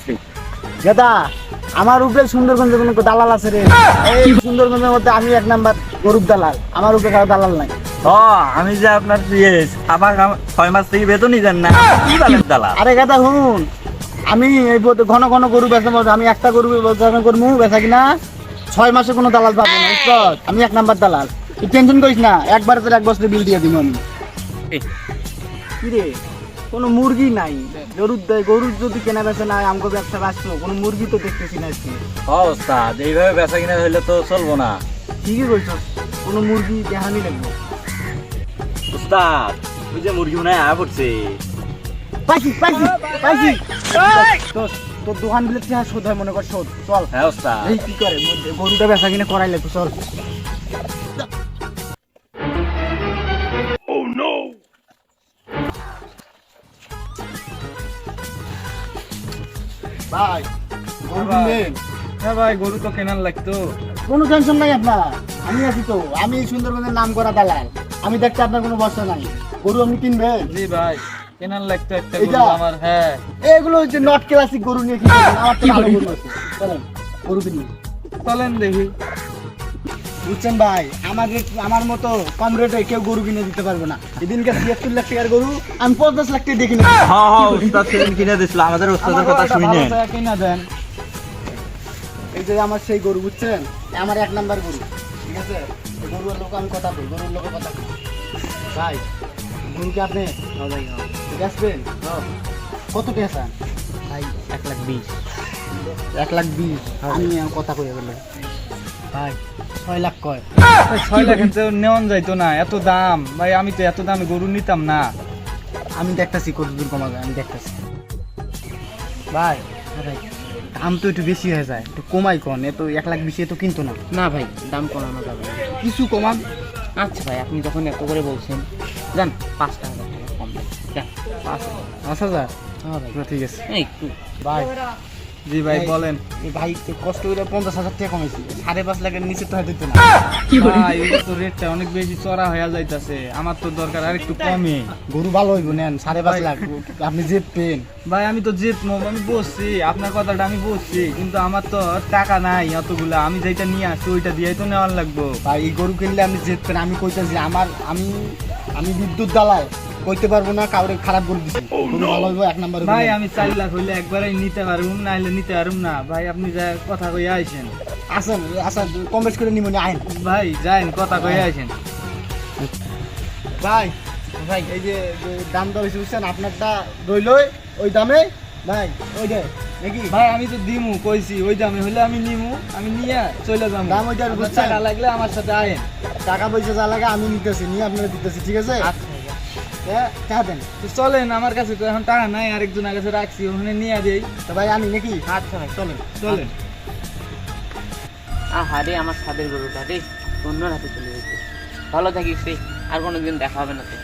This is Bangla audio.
বুঝছি। দাদা আমার উপরে সুন্দরগঞ্জে কোনো দালাল আছে রে? এই সুন্দরগঞ্জের মধ্যে আমি এক নাম্বার গরুর দালাল, আমার উপরে কারো দালাল নাই। ও আমি যে আপনার পিএস, আমার 6 মাস থেকে বেতনই দেন না, কি বলেন দালাল? আরে গাদা হুন, আমি এই ঘন ঘন গরু বেচা মতো, আমি একটা গরু বেচা করবো বেচা কিনা 6 মাসে কোনো দালাল পাবো না, বুঝছ? আমি এক নাম্বার দালাল, তুই টেনশন করিস না, একবার তোর 1 বছরের বিল দিয়ে দিব আমি। এই, কি রে, কোনো মুরগি নাই গরুর যদি কেনা বেচা নাই আমাকে ব্যবসা বাঁচলো, কোনো মুরগি তো দেখতেছি না আজকে। ওস্তাদ এইভাবে বেচা কিনা হইলে তো চলবো না। ঠিকই কইছ, কোনো মুরগি দেখানি লাগবে। উস্তাদ ওই যে মুরগি মনে হয় পড়ছে। পাইছি পাইছি পাইছি। তোর দোকান বিলে চেহারা শোধ হয়, মনে কর শোধ। চল হ্যাঁ ওস্তাদ। এই কি করে গরুটা বেচা কিনে করাই লাগবে, চল। ভাই গরু কিনবেন? হ্যাঁ ভাই, গরু তো কেনার লাগতো। কোনো টেনশন নাই আপনার, আমি আছি তো, আমি সুন্দরবনের নাম করা দালাল, আমি দেখতে আপনার কোনো বর্ষা নাই। গরু আপনি কিনবেন? জি ভাই, কেনার লাগতো একটা এইটা? গরু আমার। হ্যাঁ এগুলো হচ্ছে নট ক্লাসিক গরু নিয়ে কি করবেন? আমার তো ভালো গরু আছে, চলেন গরু কিনবেন। চলেন দেখি। বুঝছেন ভাই, আমার মতো কম রেটে কেউ গরু কিনে দিতে পারবে না। এদিনকে 76 লাখ টাকার গরু আমি 50 লাখ টাকা দেখি না। হ্যাঁ হ্যাঁ, উস্তাদ সেদিন কিনে দিছিল, আমাদের উস্তাদের কথা শুনে। কিনা দেন, এই যে আমার সেই গরু, বুঝছেন, আমার 1 নাম্বার গরু, ঠিক আছে? এই গরুর লোক আমি কথা বলি, গরুর লোকের কথা বলি। ভাই গরুকে আপনি ঠিক আসবেন? কত টাকা চান? ভাই 1,20,000। 1,20,000 আমি কথা কই বলে ভাই 6 লাখ কয়। 6 লাখ নেওয়ান যাইতো না, এত দাম ভাই, আমি তো এত দামে গরু নিতাম না। আমি দেখতেছি কত দূর কমা যায়, আমি দেখতেছি। ভাই ভাই দাম তো একটু বেশি হয়ে যায়, একটু কমাই কন, এত 1,20,000 তো কিনতো না। না ভাই, দাম কমানো যাবে না। কিছু কমান। আচ্ছা ভাই, আপনি যখন এত করে বলছেন, যান 5,000 টাকা কম দেন, যান। 5,000? হ্যাঁ ভাই, না ঠিক আছে একটু ভাই। জি ভাই বলেন। এই ভাই কষ্ট করে 50,000 টাকা কমাইছি, 5.5 লাখের নিচে তো হয়তো না। ভাই এটা তো রেটটা অনেক বেশি চড়া হয়ে যাইতাছে, আমার তো দরকার আর একটু কমে। গরু ভালো হইব, নেন 5.5 লাখ, আপনি যে পেন। ভাই আমি তো জিতবো, আমি বসছি, আপনার কথাটা আমি বসছি, কিন্তু আমার তো টাকা নাই অতগুলা, আমি যেটা নিয়ে আসছি ওইটা দিয়েই তো নেওয়ার লাগবো। ভাই এই গরু কিনলে আপনি জিতবেন, আমি কইতেছি, আমি বিদ্যুৎ দালাল, কইতে পারবো না কাউরে খারাপ করে দিছি। গরু ভালো হইব 1 নাম্বার। ভাই আমি 4 লাখ হইলে একবারে নিতে পারুম, না হলে নিতে পারুম না। ভাই আপনি যা কথা কই আইছেন, আসেন আসেন, কম বেশ করে নিমনি আইন। ভাই যাইন, কথা কই আইছেন। ভাই ভাই এই যে দাম দর হয়েছে, বুঝছেন, আপনারটা রইলই ওই দামে ভাই, ওই যে নাকি ভাই আমি তো দিমু কইছি, ওই দামে হইলে আমি নিমু, আমি নিয়ে চলে যাবো। দাম ওইটার, আপনার বুঝছেন? টাকা লাগলে আমার সাথে আয়েন। টাকা পয়সা যা লাগে আমি নিতেছি, নিয়ে আপনারা দিতেছি, ঠিক আছে? আচ্ছা ভাইয়া। টাকা দেন তো চলেন, আমার কাছে তো এখন টাকা নাই, আরেকজনের কাছে রাখছি, ওখানে নিয়ে দেই। তো ভাই, আমি নাকি আচ্ছা ভাই, চলেন। চলেন। আহারে আমার সাদের গরুটা রে, অন্য রাতে চলে যেতে। ভালো থাকিস রে, আর কোনোদিন দেখা হবে না তো।